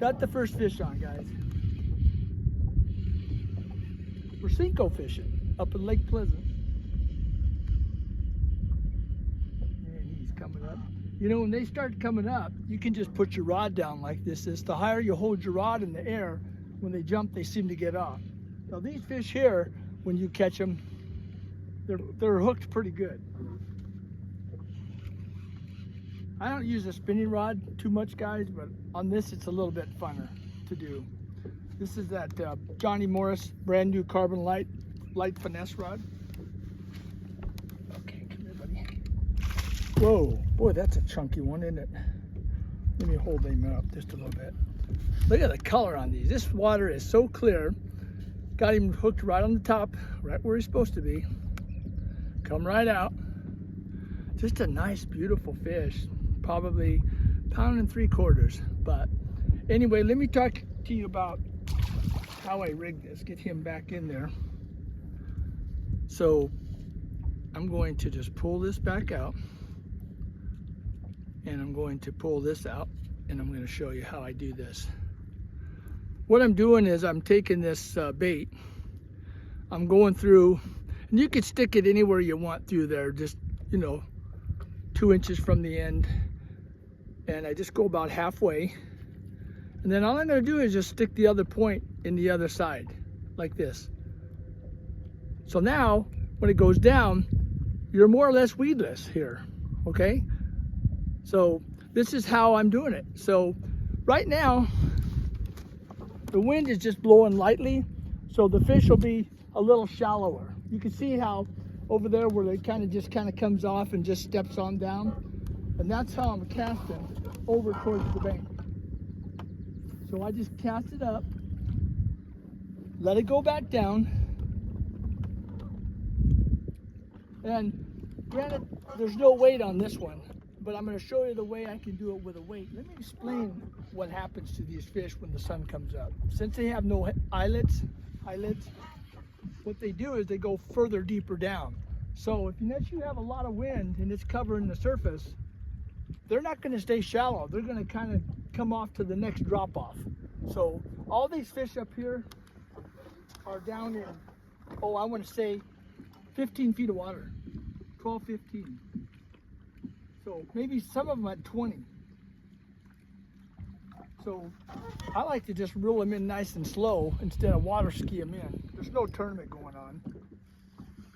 Got the first fish on, guys. We're Senko fishing up in Lake Pleasant. And he's coming up. You know, when they start coming up, you can just put your rod down like this. The higher you hold your rod in the air, when they jump, they seem to get off. Now these fish here, when you catch them, they're hooked pretty good. I don't use a spinning rod too much, guys, but on this it's a little bit funner to do. This is that Johnny Morris brand new carbon light finesse rod. Okay, come here, buddy. Whoa, boy, that's a chunky one, isn't it? Let me hold him up just a little bit. Look at the color on these. This water is so clear. Got him hooked right on the top, right where he's supposed to be. Come right out. Just a nice, beautiful fish. Probably 1.75 pounds. But anyway, let me talk to you about how I rigged this. Get him back in there. So I'm going to just pull this back out. And I'm going to pull this out. And I'm going to show you how I do this. What I'm doing is I'm taking this bait. I'm going through, and you could stick it anywhere you want through there. Just, you know, 2 inches from the end. And I just go about halfway, and then all I'm going to do is just stick the other point in the other side like this. So now when it goes down, you're more or less weedless here. Okay, so this is how I'm doing it. So right now the wind is just blowing lightly, so the fish will be a little shallower. You can see how over there where it kind of comes off and just steps on down. And that's how I'm casting over towards the bank. So I just cast it up, let it go back down. And granted, there's no weight on this one, but I'm going to show you the way I can do it with a weight. Let me explain what happens to these fish when the sun comes up. Since they have no eyelids, what they do is they go further deeper down. So unless you have a lot of wind and it's covering the surface, they're not going to stay shallow. They're going to kind of come off to the next drop off. So all these fish up here are down in, oh, I want to say 15 feet of water, 12, 15. So maybe some of them at 20. So I like to just reel them in nice and slow instead of water ski them in. There's no tournament going on.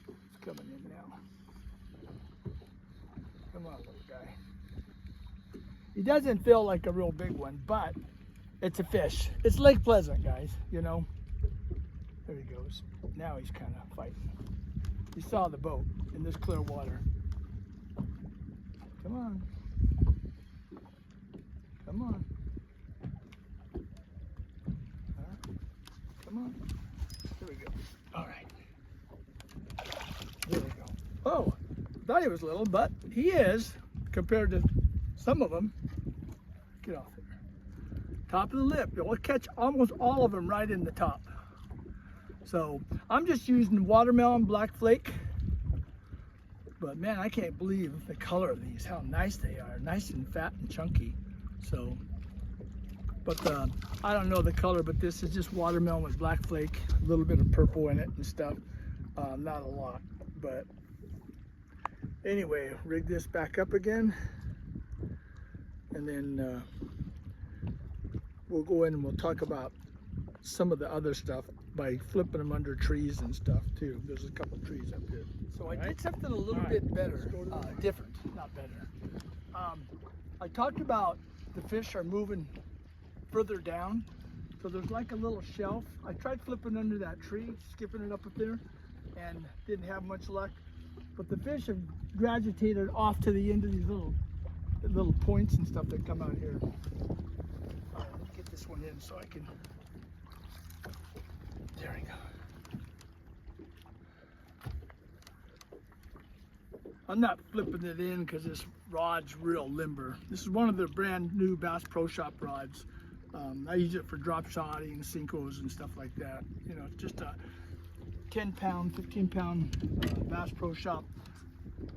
It's coming in now. Come on, little guy. He doesn't feel like a real big one, but it's a fish. It's Lake Pleasant, guys, you know. There he goes. Now he's kind of fighting. He saw the boat in this clear water. Come on. Come on. Come on. There we go. All right. There we go. Oh, thought he was little, but he is compared to some of them. Get off there. Top of the lip. You'll catch almost all of them right in the top. So I'm just using watermelon black flake. But man, I can't believe the color of these, how nice they are. Nice and fat and chunky. So, but I don't know the color, but this is just watermelon with black flake, a little bit of purple in it and stuff. Not a lot, but anyway, rig this back up again. And then we'll go in and we'll talk about some of the other stuff by flipping them under trees and stuff too. There's a couple trees up here. So I did something a little bit better, different, not better. I talked about the fish are moving further down. So there's like a little shelf. I tried flipping under that tree, skipping it up there, and didn't have much luck. But the fish have gravitated off to the end of these little points and stuff that come out here. All right, let's get this one in so I can, there we go. I'm not flipping it in because this rod's real limber. This is one of the brand new Bass Pro Shop rods. I use it for drop shotting, Senkos and stuff like that. You know, just a 10 pound, 15 pound Bass Pro Shop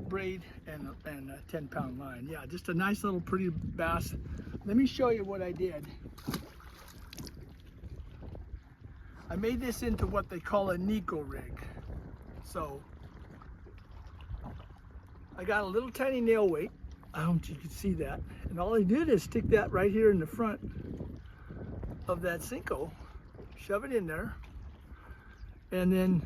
braid and a 10 pound line. Yeah, just a nice little pretty bass. Let me show you what I did. I made this into what they call a Neko rig. So I got a little tiny nail weight. I don't know if you can see that. And all I did is stick that right here in the front of that Senko, shove it in there, and then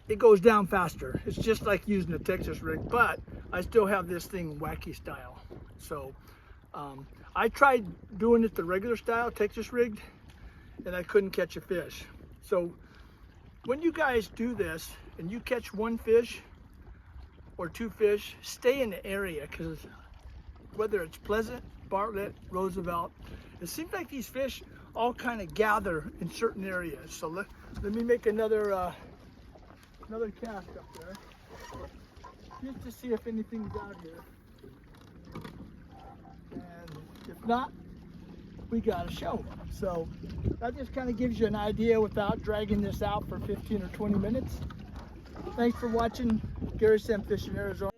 it goes down faster. It's just like using a Texas rig, but I still have this thing wacky style. So I tried doing it the regular style, Texas rigged, and I couldn't catch a fish. So when you guys do this and you catch one fish or two fish, stay in the area, because whether it's Pleasant, Bartlett, Roosevelt, it seems like these fish all kind of gather in certain areas. So let me make another cast up there, just to see if anything's out here. And if not, we got a show. So that just kind of gives you an idea without dragging this out for 15 or 20 minutes. Thanks for watching. Gary Sam Fishing, Arizona.